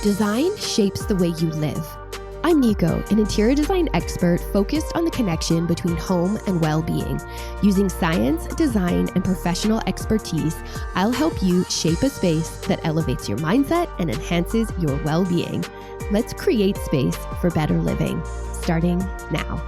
Design shapes the way you live. I'm Nico, an interior design expert focused on the connection between home and well-being. Using science, design, and professional expertise, I'll help you shape a space that elevates your mindset and enhances your well-being. Let's create space for better living, starting now.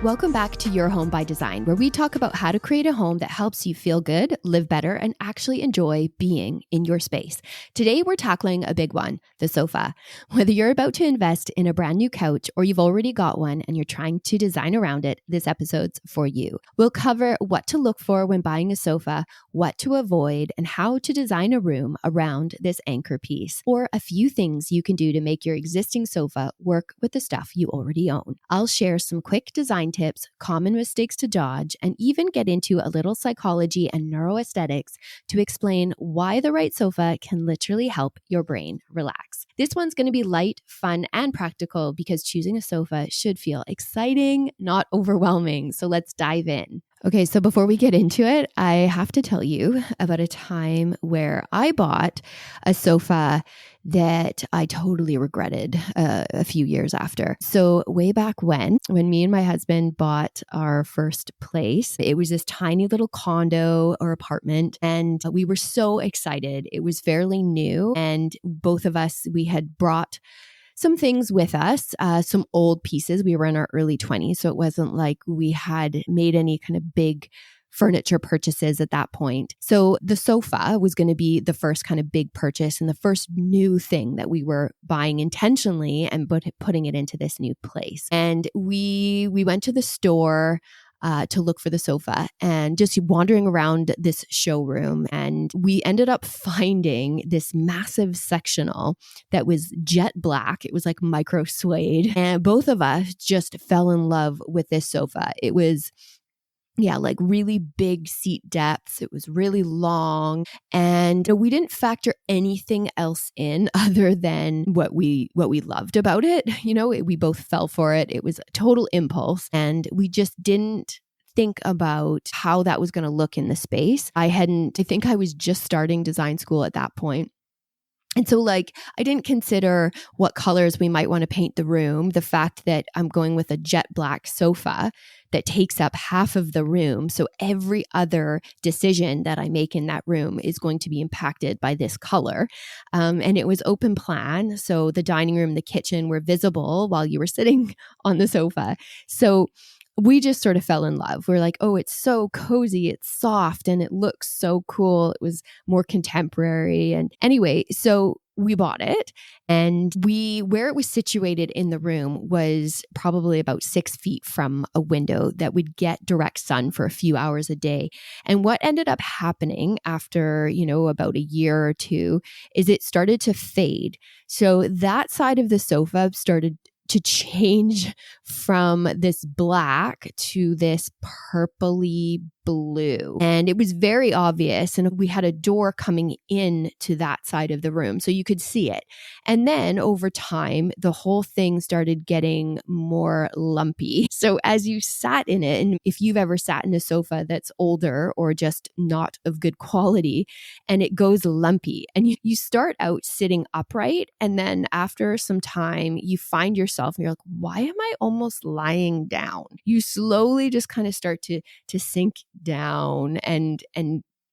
Welcome back to Your Home by Design, where we talk about how to create a home that helps you feel good, live better, and actually enjoy being in your space. Today, we're tackling a big one, the sofa. Whether you're about to invest in a brand new couch or you've already got one and you're trying to design around it, this episode's for you. We'll cover what to look for when buying a sofa, what to avoid, and how to design a room around this anchor piece, or a few things you can do to make your existing sofa work with the stuff you already own. I'll share some quick design tips, common mistakes to dodge, and even get into a little psychology and neuroaesthetics to explain why the right sofa can literally help your brain relax. This one's going to be light, fun, and practical because choosing a sofa should feel exciting, not overwhelming. So let's dive in. Okay, so before we get into it, I have to tell you about a time where I bought a sofa that I totally regretted a few years after. So way back when me and my husband bought our first place, it was this tiny little condo or apartment, and we were so excited. It was fairly new, and both of us, we had brought some things with us, some old pieces. We were in our early 20s, so it wasn't like we had made any kind of big furniture purchases at that point. So the sofa was going to be the first kind of big purchase and the first new thing that we were buying intentionally and putting it into this new place. And we went to the store to look for the sofa and just wandering around this showroom. And we ended up finding this massive sectional that was jet black. It was like micro suede. And both of us just fell in love with this sofa. It was like really big seat depths. It was really long. And we didn't factor anything else in other than what we loved about it. We both fell for it. It was a total impulse. And we just didn't think about how that was going to look in the space. I think I was just starting design school at that point. And so I didn't consider what colors we might want to paint the room, the fact that I'm going with a jet black sofa that takes up half of the room. So every other decision that I make in that room is going to be impacted by this color. And it was open plan. So the dining room, the kitchen were visible while you were sitting on the sofa. So we just sort of fell in love. We're like, oh, it's so cozy, it's soft, and it looks so cool. It was more contemporary. And anyway, so we bought it, and where it was situated in the room was probably about 6 feet from a window that would get direct sun for a few hours a day. And what ended up happening after, about a year or two is it started to fade. So that side of the sofa started to change from this black to this purpley blue. And it was very obvious. And we had a door coming in to that side of the room, so you could see it. And then over time, the whole thing started getting more lumpy. So as you sat in it, and if you've ever sat in a sofa that's older or just not of good quality, and it goes lumpy, and you start out sitting upright, and then after some time, you find yourself and you're like, why am I almost lying down? You slowly just kind of start to sink down and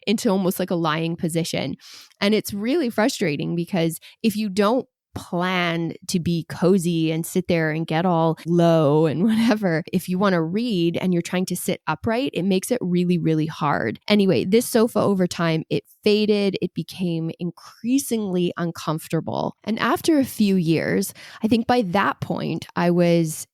into almost like a lying position. And it's really frustrating because if you don't plan to be cozy and sit there and get all low and whatever, if you want to read and you're trying to sit upright, it makes it really, really hard. Anyway, this sofa over time, it faded. It became increasingly uncomfortable. And after a few years, I think by that point, I was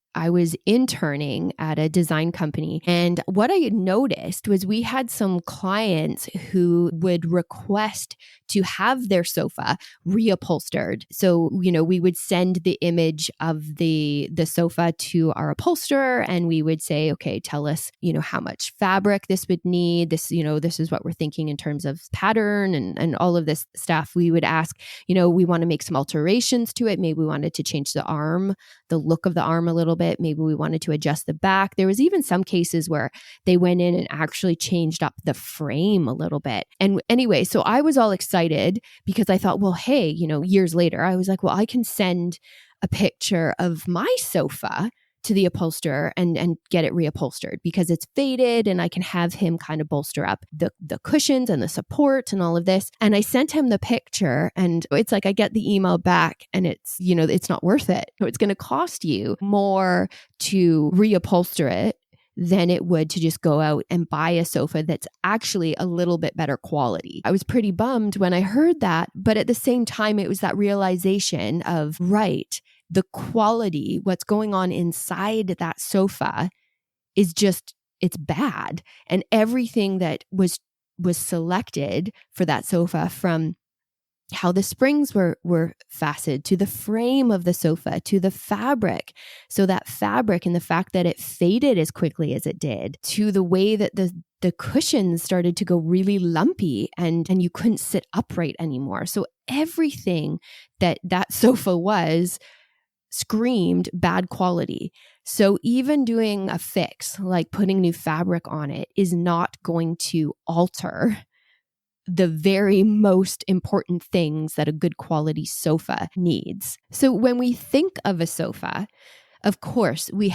interning at a design company. And what I had noticed was we had some clients who would request to have their sofa reupholstered. So, we would send the image of the sofa to our upholsterer, and we would say, okay, tell us, how much fabric this would need. This is what we're thinking in terms of pattern and all of this stuff. We would ask, we want to make some alterations to it. Maybe we wanted to change the look of the arm a little bit. bit. Maybe we wanted to adjust the back. There was even some cases where they went in and actually changed up the frame a little bit. And anyway, so I was all excited because I thought, well, hey, years later, I was like, well, I can send a picture of my sofa to the upholsterer and get it reupholstered because it's faded, and I can have him kind of bolster up the cushions and the support and all of this. And I sent him the picture, and it's like I get the email back and it's, it's not worth it. It's going to cost you more to reupholster it than it would to just go out and buy a sofa that's actually a little bit better quality. I was pretty bummed when I heard that, but at the same time, it was that realization of, right, the quality, what's going on inside that sofa is just, it's bad. And everything that was selected for that sofa, from how the springs were fastened to the frame of the sofa to the fabric. So that fabric and the fact that it faded as quickly as it did, to the way that the cushions started to go really lumpy and you couldn't sit upright anymore. So everything that sofa was screamed bad quality. So even doing a fix, like putting new fabric on it, is not going to alter the very most important things that a good quality sofa needs. So when we think of a sofa, of course, we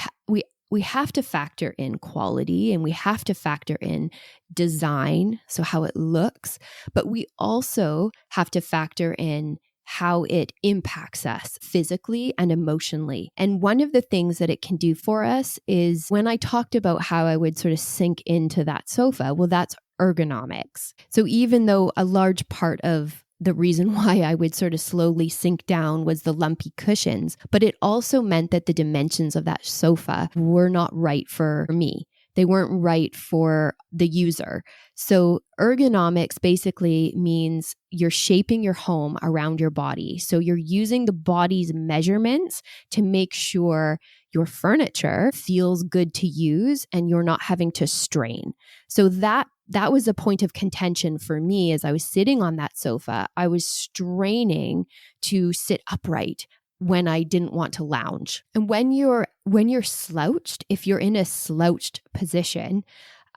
have to factor in quality, and we have to factor in design, so how it looks, but we also have to factor in how it impacts us physically and emotionally. And one of the things that it can do for us is, when I talked about how I would sort of sink into that sofa, well, that's ergonomics. So even though a large part of the reason why I would sort of slowly sink down was the lumpy cushions, but it also meant that the dimensions of that sofa were not right for me. They weren't right for the user. So ergonomics basically means you're shaping your home around your body. So you're using the body's measurements to make sure your furniture feels good to use and you're not having to strain. So that was a point of contention for me as I was sitting on that sofa. I was straining to sit upright when I didn't want to lounge. And when you're slouched, if you're in a slouched position,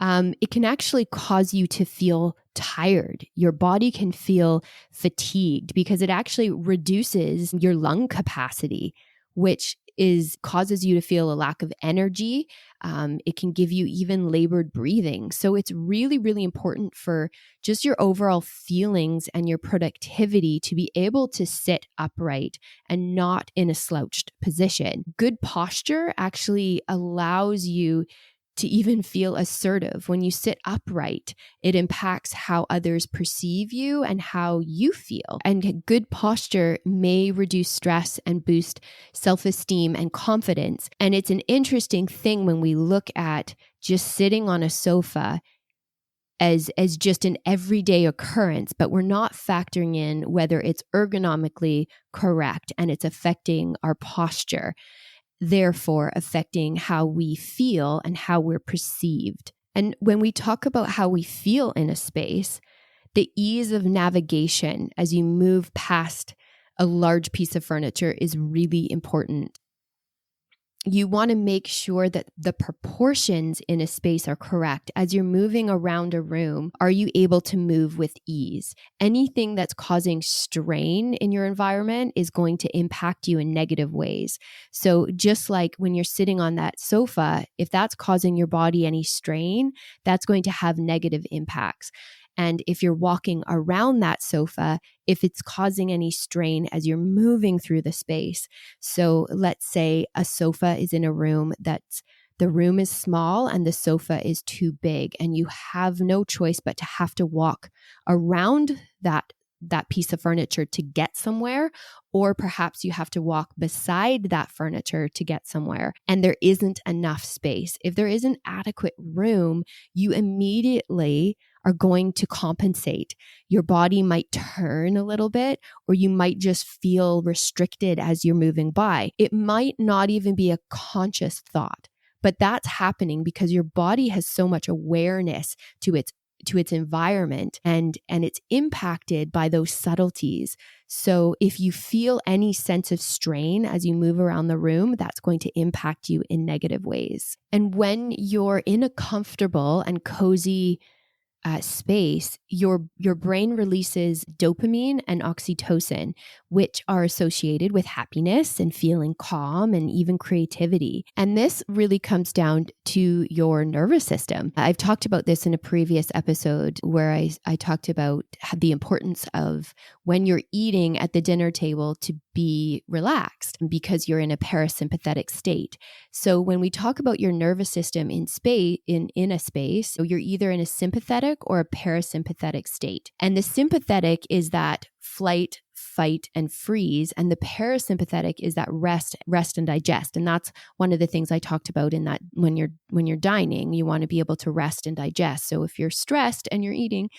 it can actually cause you to feel tired. Your body can feel fatigued because it actually reduces your lung capacity, which causes you to feel a lack of energy. It can give you even labored breathing. So it's really, really important for just your overall feelings and your productivity to be able to sit upright and not in a slouched position. Good posture actually allows you to even feel assertive. When you sit upright, it impacts how others perceive you and how you feel. And good posture may reduce stress and boost self-esteem and confidence. And it's an interesting thing when we look at just sitting on a sofa as just an everyday occurrence, but we're not factoring in whether it's ergonomically correct and it's affecting our posture, therefore affecting how we feel and how we're perceived. And when we talk about how we feel in a space, the ease of navigation as you move past a large piece of furniture is really important. You want to make sure that the proportions in a space are correct. As you're moving around a room, are you able to move with ease? Anything that's causing strain in your environment is going to impact you in negative ways. So just like when you're sitting on that sofa, if that's causing your body any strain, that's going to have negative impacts. And if you're walking around that sofa, if it's causing any strain as you're moving through the space. So let's say a sofa is in a room the room is small and the sofa is too big, and you have no choice but to have to walk around that piece of furniture to get somewhere, or perhaps you have to walk beside that furniture to get somewhere, and there isn't enough space. If there isn't adequate room, you immediately are going to compensate. Your body might turn a little bit, or you might just feel restricted as you're moving by. It might not even be a conscious thought, but that's happening because your body has so much awareness to its its environment, and it's impacted by those subtleties. So if you feel any sense of strain as you move around the room, that's going to impact you in negative ways. And when you're in a comfortable and cozy space, your brain releases dopamine and oxytocin, which are associated with happiness and feeling calm and even creativity. And this really comes down to your nervous system. I've talked about this in a previous episode where I talked about the importance of when you're eating at the dinner table to be relaxed because you're in a parasympathetic state. So when we talk about your nervous system in a space, so you're either in a sympathetic or a parasympathetic state. And the sympathetic is that flight, fight, and freeze. And the parasympathetic is that rest and digest. And that's one of the things I talked about in that when you're dining, you want to be able to rest and digest. So if you're stressed and you're eating,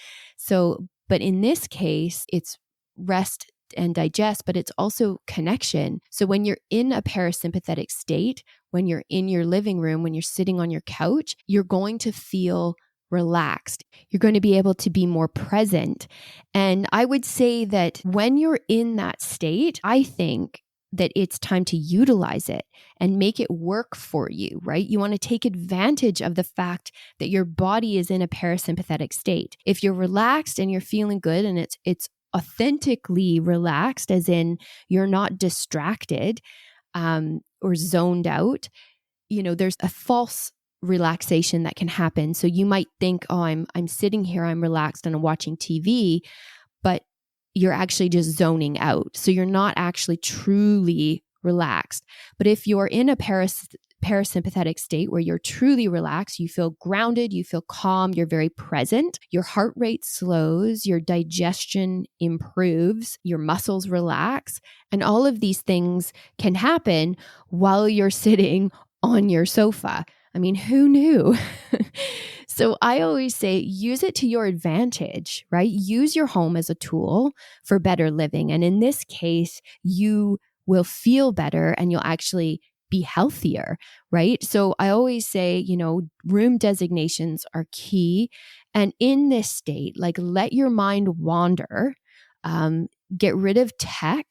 but in this case, it's rest and digest, but it's also connection. So when you're in a parasympathetic state, when you're in your living room, when you're sitting on your couch, you're going to feel relaxed. You're going to be able to be more present. And I would say that when you're in that state, I think that it's time to utilize it and make it work for you, right? You want to take advantage of the fact that your body is in a parasympathetic state. If you're relaxed and you're feeling good and it's authentically relaxed, as in you're not distracted or zoned out, there's a false relaxation that can happen. So you might think, oh, I'm sitting here, I'm relaxed and I'm watching TV, but you're actually just zoning out. So you're not actually truly relaxed. But if you're in a parasympathetic state where you're truly relaxed, you feel grounded, you feel calm, you're very present, your heart rate slows, your digestion improves, your muscles relax, and all of these things can happen while you're sitting on your sofa. I mean, who knew? So I always say, use it to your advantage, right? Use your home as a tool for better living. And in this case, you will feel better and you'll actually be healthier, right? So I always say, room designations are key. And in this state, let your mind wander, get rid of tech,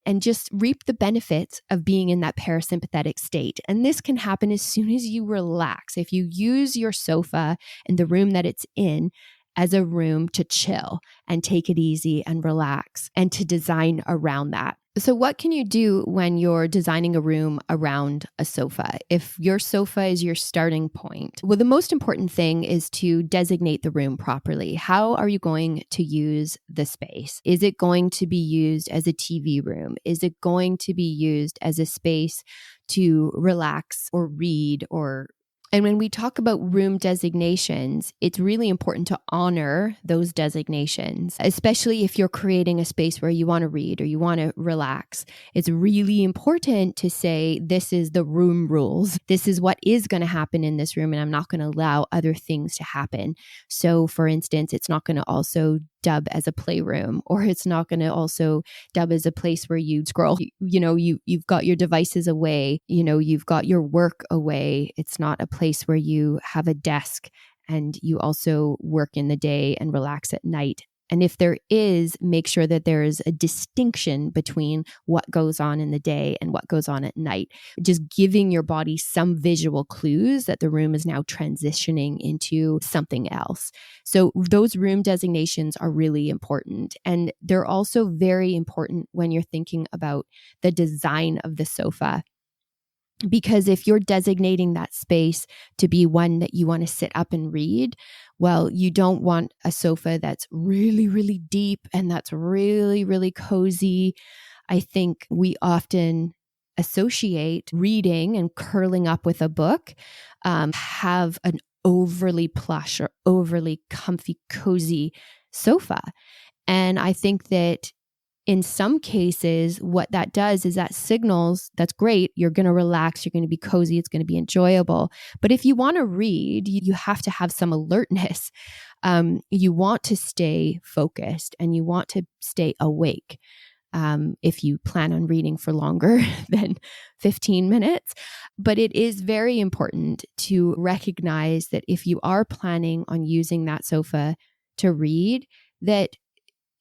and just reap the benefits of being in that parasympathetic state. And this can happen as soon as you relax. If you use your sofa and the room that it's in as a room to chill and take it easy and relax and to design around that. So what can you do when you're designing a room around a sofa? If your sofa is your starting point, well, the most important thing is to designate the room properly. How are you going to use the space? Is it going to be used as a TV room? Is it going to be used as a space to relax or read And when we talk about room designations, it's really important to honor those designations, especially if you're creating a space where you want to read or you want to relax. It's really important to say, this is the room rules. This is what is going to happen in this room, and I'm not going to allow other things to happen. So for instance, it's not going to also dub as a playroom, or it's not going to also dub as a place where you scroll. You've got your devices away, you've got your work away. It's not a place where you have a desk and you also work in the day and relax at night. And if there is, make sure that there is a distinction between what goes on in the day and what goes on at night. Just giving your body some visual clues that the room is now transitioning into something else. So those room designations are really important. And they're also very important when you're thinking about the design of the sofa. Because if you're designating that space to be one that you want to sit up and read, well, you don't want a sofa that's really, really deep and that's really, really cozy. I think we often associate reading and curling up with a book, have an overly plush or overly comfy, cozy sofa. And I think that in some cases, what that does is that signals, that's great, you're going to relax, you're going to be cozy, it's going to be enjoyable. But if you want to read, you have to have some alertness. You want to stay focused and you want to stay awake. if you plan on reading for longer than 15 minutes. But it is very important to recognize that if you are planning on using that sofa to read, that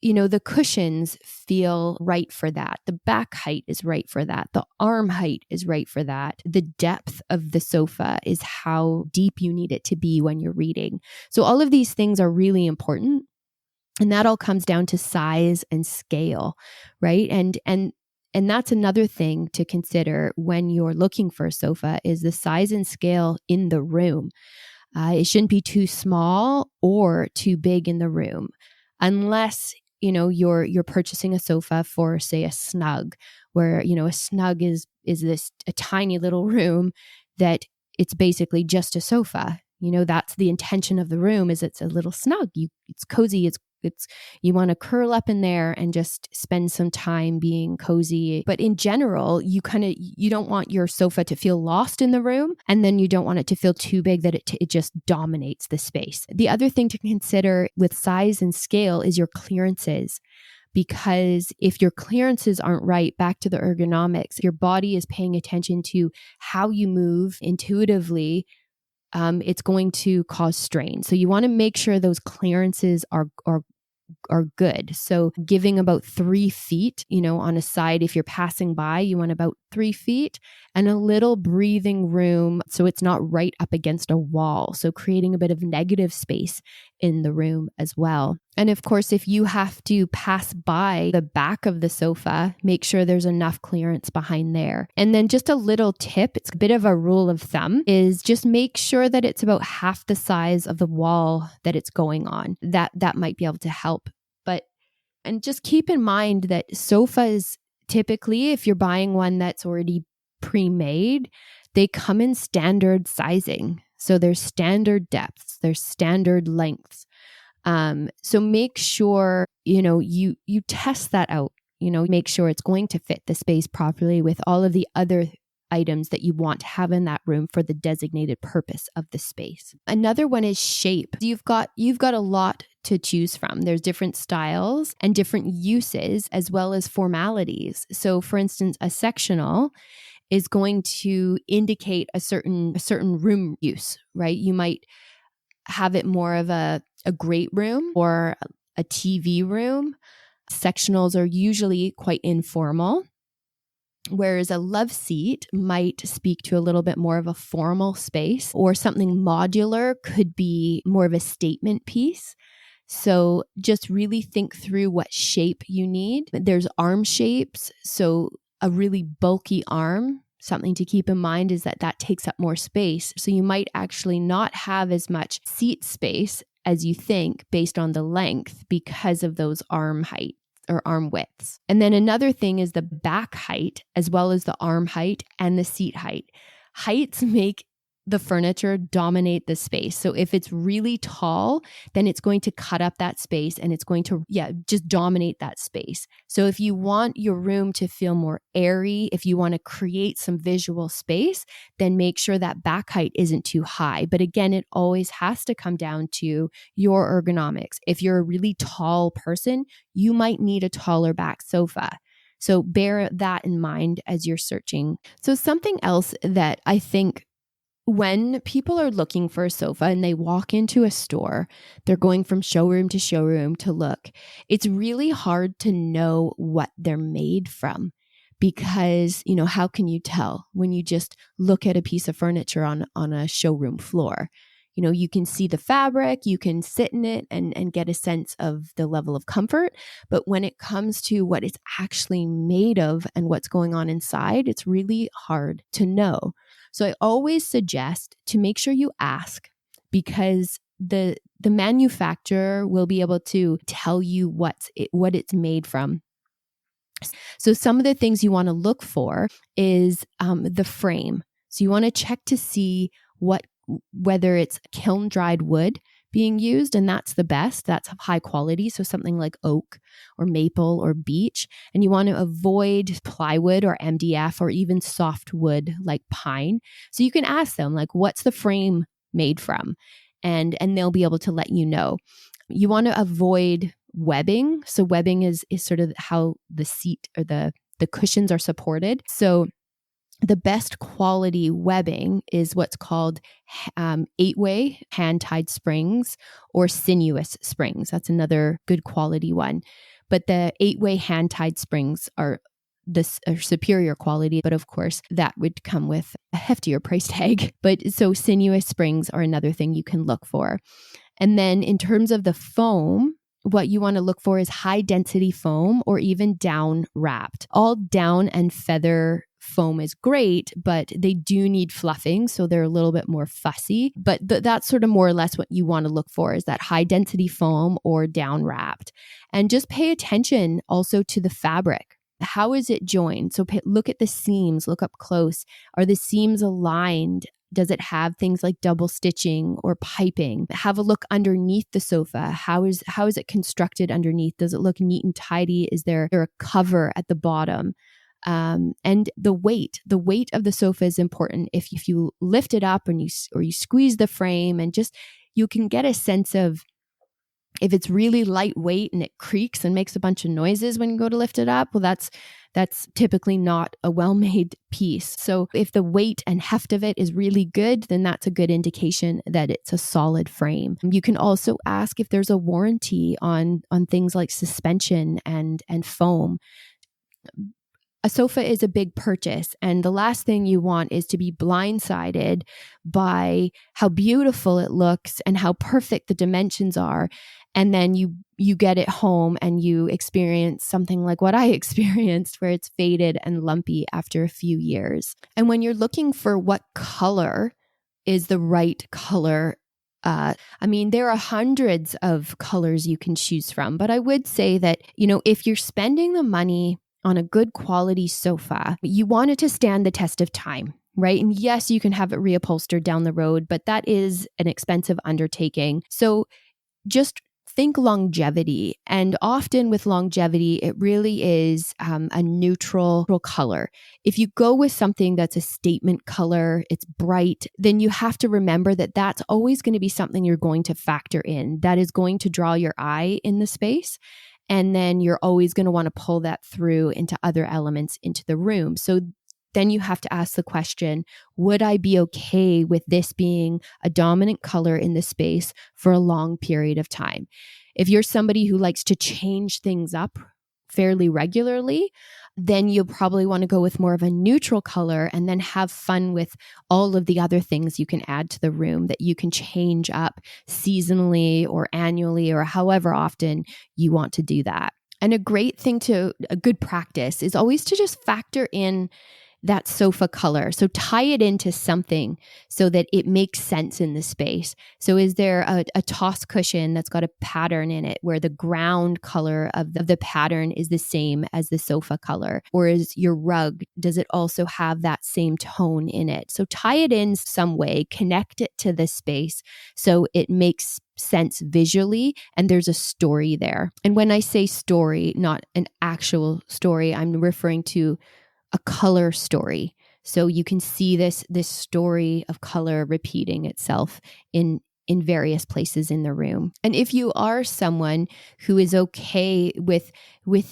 the cushions feel right for that. The back height is right for that. The arm height is right for that. The depth of the sofa is how deep you need it to be when you're reading. So all of these things are really important. And that all comes down to size and scale, right? And that's another thing to consider when you're looking for a sofa is the size and scale in the room. It shouldn't be too small or too big in the room, unless you're purchasing a sofa for, say, a snug, where a snug is this a tiny little room that it's basically just a sofa. That's the intention of the room, is it's a little snug. It's cozy. It's you want to curl up in there and just spend some time being cozy. But in general, you don't want your sofa to feel lost in the room, and then you don't want it to feel too big that it just dominates the space. The other thing to consider with size and scale is your clearances. Because if your clearances aren't right, back to the ergonomics, your body is paying attention to how you move intuitively. It's going to cause strain. So you want to make sure those clearances are good. So giving about 3 feet, on a side, if you're passing by, you want about 3 feet, and a little breathing room so it's not right up against a wall. So creating a bit of negative space in the room as well. And of course, if you have to pass by the back of the sofa, make sure there's enough clearance behind there. And then just a little tip, it's a bit of a rule of thumb, is just make sure that it's about half the size of the wall that it's going on. That might be able to help. And just keep in mind that sofas, typically, if you're buying one that's already pre-made, they come in standard sizing. So there's standard depths, there's standard lengths. So make sure, you test that out, make sure it's going to fit the space properly with all of the other items that you want to have in that room for the designated purpose of the space. Another one is shape. You've got a lot to choose from. There's different styles and different uses as well as formalities. So for instance, a sectional is going to indicate a certain room use, right? You might have it more of a great room or a TV room. Sectionals are usually quite informal, whereas a love seat might speak to a little bit more of a formal space, or something modular could be more of a statement piece. So just really think through what shape you need. There's arm shapes. So a really bulky arm, something to keep in mind is that takes up more space. So you might actually not have as much seat space as you think based on the length because of those arm height or arm widths. And then another thing is the back height, as well as the arm height and the seat height. Heights make the furniture dominate the space. So if it's really tall, then it's going to cut up that space and it's going to, just dominate that space. So if you want your room to feel more airy, if you want to create some visual space, then make sure that back height isn't too high. But again, it always has to come down to your ergonomics. If you're a really tall person, you might need a taller back sofa. So bear that in mind as you're searching. So something else that I think when people are looking for a sofa and they walk into a store, they're going from showroom to look. It's really hard to know what they're made from because, how can you tell when you just look at a piece of furniture on a showroom floor? You can see the fabric, you can sit in it and get a sense of the level of comfort. But when it comes to what it's actually made of and what's going on inside, it's really hard to know. So I always suggest to make sure you ask, because the manufacturer will be able to tell you what it's made from. So some of the things you want to look for is the frame. So you want to check to see whether it's kiln dried wood being used, and that's the best. That's high quality. So something like oak or maple or beech. And you want to avoid plywood or MDF or even soft wood like pine. So you can ask them, like, what's the frame made from? And they'll be able to let you know. You want to avoid webbing. So webbing is sort of how the seat or the cushions are supported. So the best quality webbing is what's called 8-way hand-tied springs or sinuous springs. That's another good quality one. But the 8-way hand-tied springs are superior quality, but of course that would come with a heftier price tag. But so sinuous springs are another thing you can look for. And then in terms of the foam, what you want to look for is high density foam or even down wrapped. All down and feather foam is great, but they do need fluffing, so they're a little bit more fussy. But that's sort of more or less what you want to look for, is that high density foam or down wrapped. And just pay attention also to the fabric. How is it joined? So look at the seams, look up close. Are the seams aligned? Does it have things like double stitching or piping? Have a look underneath the sofa. How is it constructed underneath? Does it look neat and tidy? Is there a cover at the bottom? And the weight of the sofa is important. If you lift it up and you squeeze the frame, and just you can get a sense of if it's really lightweight and it creaks and makes a bunch of noises when you go to lift it up, well, that's typically not a well-made piece. So if the weight and heft of it is really good, then that's a good indication that it's a solid frame. You can also ask if there's a warranty on things like suspension and foam. A sofa is a big purchase, and the last thing you want is to be blindsided by how beautiful it looks and how perfect the dimensions are. And then you get it home and you experience something like what I experienced, where it's faded and lumpy after a few years. And when you're looking for what color is the right color, there are hundreds of colors you can choose from. But I would say that, if you're spending the money on a good quality sofa, you want it to stand the test of time, right? And yes, you can have it reupholstered down the road, but that is an expensive undertaking. So just think longevity. And often with longevity, it really is a neutral color. If you go with something that's a statement color, it's bright, then you have to remember that that's always going to be something you're going to factor in. That is going to draw your eye in the space. And then you're always going to want to pull that through into other elements into the room. So then you have to ask the question, would I be okay with this being a dominant color in the space for a long period of time? If you're somebody who likes to change things up fairly regularly, then you'll probably want to go with more of a neutral color and then have fun with all of the other things you can add to the room that you can change up seasonally or annually or however often you want to do that. And a good practice is always to just factor in that sofa color. So tie it into something so that it makes sense in the space. So is there a toss cushion that's got a pattern in it where the ground color of the pattern is the same as the sofa color? Or is your rug, does it also have that same tone in it? So tie it in some way, connect it to the space so it makes sense visually and there's a story there. And when I say story, not an actual story, I'm referring to a color story. So you can see this story of color repeating itself in various places in the room. And if you are someone who is okay with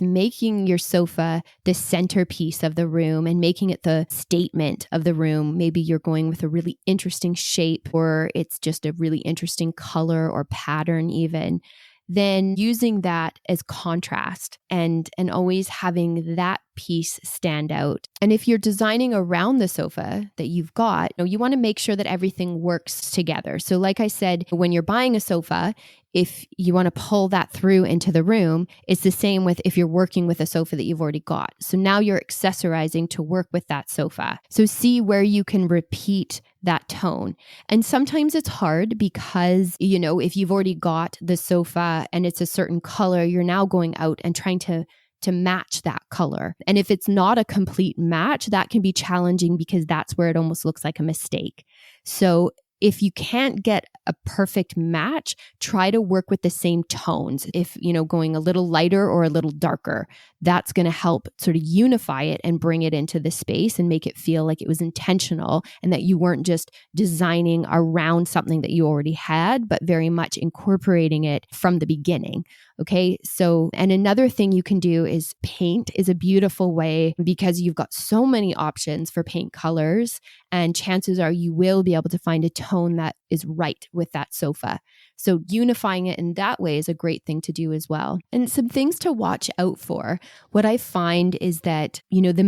making your sofa the centerpiece of the room and making it the statement of the room, maybe you're going with a really interesting shape or it's just a really interesting color or pattern even, then using that as contrast and always having that piece stand out. And if you're designing around the sofa that you've got, you want to make sure that everything works together. So like I said, when you're buying a sofa, if you want to pull that through into the room, it's the same with if you're working with a sofa that you've already got. So now you're accessorizing to work with that sofa. So see where you can repeat that tone. And sometimes it's hard because, if you've already got the sofa and it's a certain color, you're now going out and trying to match that color. And if it's not a complete match, that can be challenging because that's where it almost looks like a mistake. So if you can't get a perfect match, try to work with the same tones. If, going a little lighter or a little darker, that's going to help sort of unify it and bring it into the space and make it feel like it was intentional and that you weren't just designing around something that you already had, but very much incorporating it from the beginning. Okay. So, and another thing you can do is paint is a beautiful way because you've got so many options for paint colors, and chances are you will be able to find a tone that is right with that sofa. So unifying it in that way is a great thing to do as well. And some things to watch out for. What I find is that,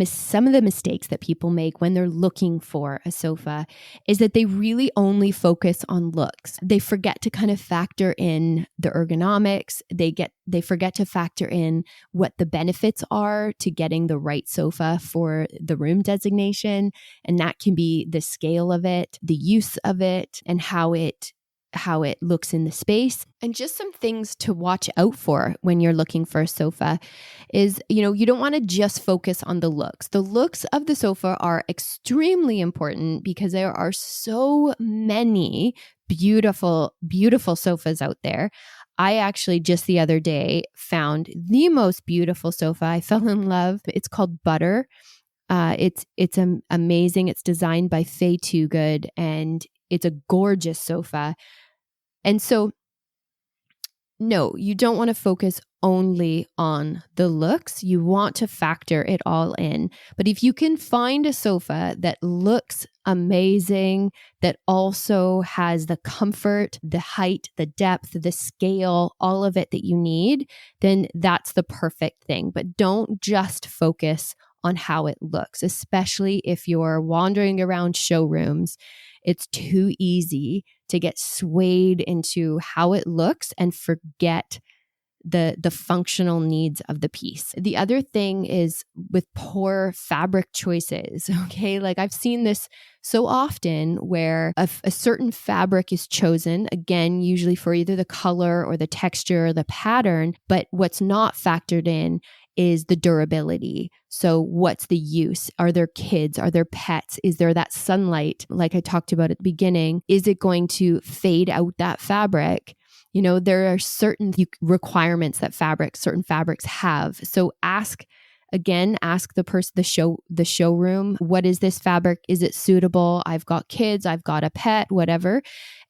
some of the mistakes that people make when they're looking for a sofa is that they really only focus on looks. They forget to kind of factor in the ergonomics. They forget to factor in what the benefits are to getting the right sofa for the room designation. And that can be the scale of it, the use of it, and how it looks in the space. And just some things to watch out for when you're looking for a sofa is, you don't want to just focus on the looks. The looks of the sofa are extremely important because there are so many beautiful, beautiful sofas out there. I actually just the other day found the most beautiful sofa. I fell in love. It's called Butter. It's amazing. It's designed by Faye Toogood, and it's a gorgeous sofa. And so, no, you don't want to focus only on the looks. You want to factor it all in. But if you can find a sofa that looks amazing, that also has the comfort, the height, the depth, the scale, all of it that you need, then that's the perfect thing. But don't just focus on how it looks, especially if you're wandering around showrooms. It's too easy to get swayed into how it looks and forget the functional needs of the piece. The other thing is with poor fabric choices, okay? Like I've seen this so often where a certain fabric is chosen, again, usually for either the color or the texture or the pattern, but what's not factored in is the durability. So what's the use? Are there kids? Are there pets? Is there that sunlight? Like I talked about at the beginning, is it going to fade out that fabric? There are certain requirements that certain fabrics have. So ask the showroom, what is this fabric? Is it suitable? I've got kids, I've got a pet, whatever.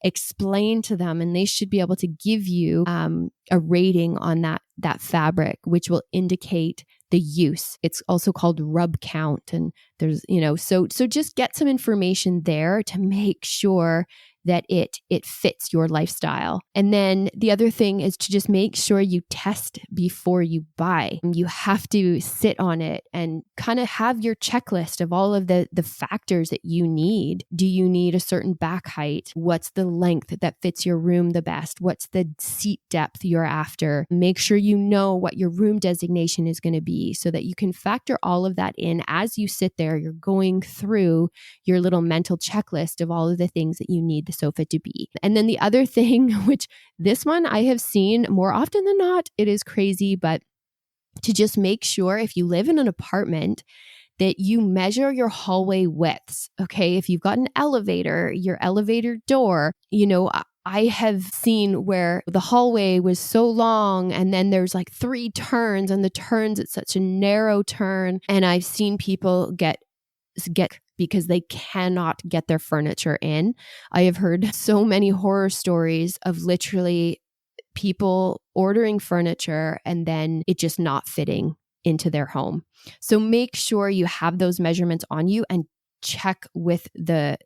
Explain to them, and they should be able to give you a rating on that fabric, which will indicate the use. It's also called rub count. And there's, so just get some information there to make sure that it fits your lifestyle. And then the other thing is to just make sure you test before you buy. You have to sit on it and kind of have your checklist of all of the factors that you need. Do you need a certain back height? What's the length that fits your room the best? What's the seat depth you're after? Make sure you know what your room designation is going to be so that you can factor all of that in as you sit there. You're going through your little mental checklist of all of the things that you need the sofa to be. And then the other thing, which this one I have seen more often than not, it is crazy, but to just make sure if you live in an apartment that you measure your hallway widths. Okay. If you've got an elevator, your elevator door, I have seen where the hallway was so long and then there's like 3 turns and the turns, it's such a narrow turn. And I've seen people get because they cannot get their furniture in. I have heard so many horror stories of literally people ordering furniture and then it just not fitting into their home. So make sure you have those measurements on you and check with the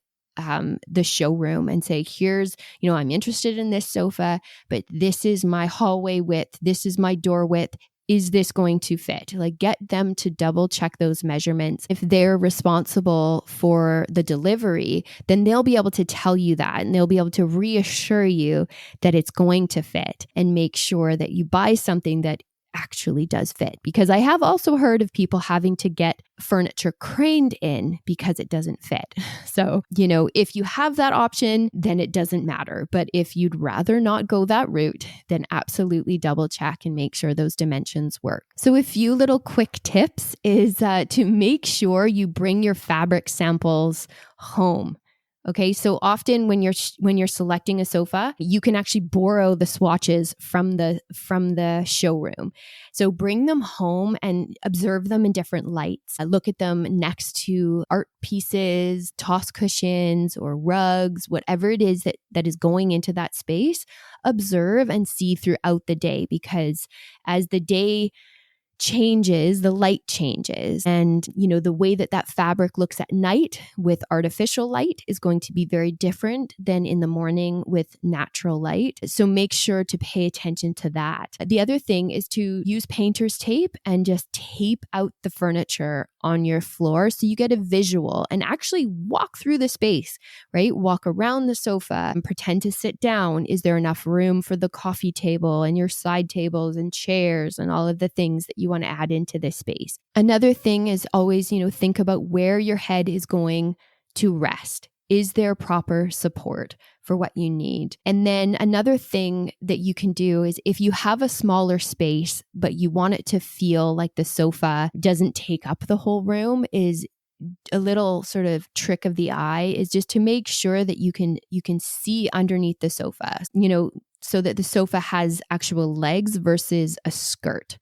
showroom and say, here's, I'm interested in this sofa, but this is my hallway width. This is my door width. Is this going to fit? Like get them to double check those measurements. If they're responsible for the delivery, then they'll be able to tell you that and they'll be able to reassure you that it's going to fit and make sure that you buy something that actually does fit. Because I have also heard of people having to get furniture craned in because it doesn't fit. So, if you have that option, then it doesn't matter. But if you'd rather not go that route, then absolutely double check and make sure those dimensions work. So a few little quick tips is to make sure you bring your fabric samples home. Okay, so often when you're selecting a sofa, you can actually borrow the swatches from the showroom. So bring them home and observe them in different lights. Look at them next to art pieces, toss cushions, or rugs, whatever it is that is going into that space. Observe and see throughout the day, because as the day changes, the light changes. And, the way that fabric looks at night with artificial light is going to be very different than in the morning with natural light. So make sure to pay attention to that. The other thing is to use painter's tape and just tape out the furniture on your floor so you get a visual and actually walk through the space, right? Walk around the sofa and pretend to sit down. Is there enough room for the coffee table and your side tables and chairs and all of the things that you want to add into this space? Another thing is always, think about where your head is going to rest. Is there proper support for what you need? And then another thing that you can do is, if you have a smaller space, but you want it to feel like the sofa doesn't take up the whole room, is a little sort of trick of the eye is just to make sure that you can see underneath the sofa, so that the sofa has actual legs versus a skirt.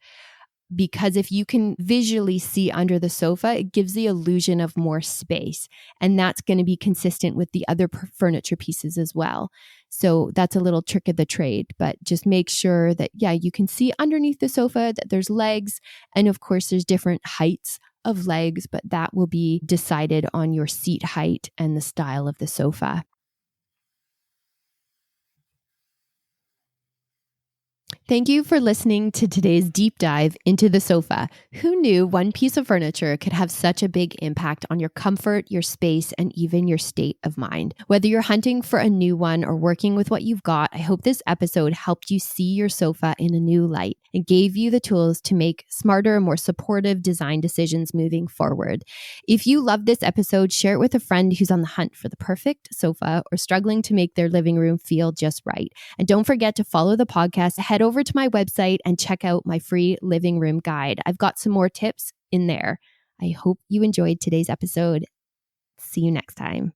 Because if you can visually see under the sofa, it gives the illusion of more space. And that's going to be consistent with the other furniture pieces as well. So that's a little trick of the trade, but just make sure that, you can see underneath the sofa that there's legs. And of course, there's different heights of legs, but that will be decided on your seat height and the style of the sofa. Thank you for listening to today's deep dive into the sofa. Who knew one piece of furniture could have such a big impact on your comfort, your space, and even your state of mind? Whether you're hunting for a new one or working with what you've got, I hope this episode helped you see your sofa in a new light and gave you the tools to make smarter, more supportive design decisions moving forward. If you love this episode, share it with a friend who's on the hunt for the perfect sofa or struggling to make their living room feel just right. And don't forget to follow the podcast. Head over to my website and check out my free living room guide. I've got some more tips in there. I hope you enjoyed today's episode. See you next time.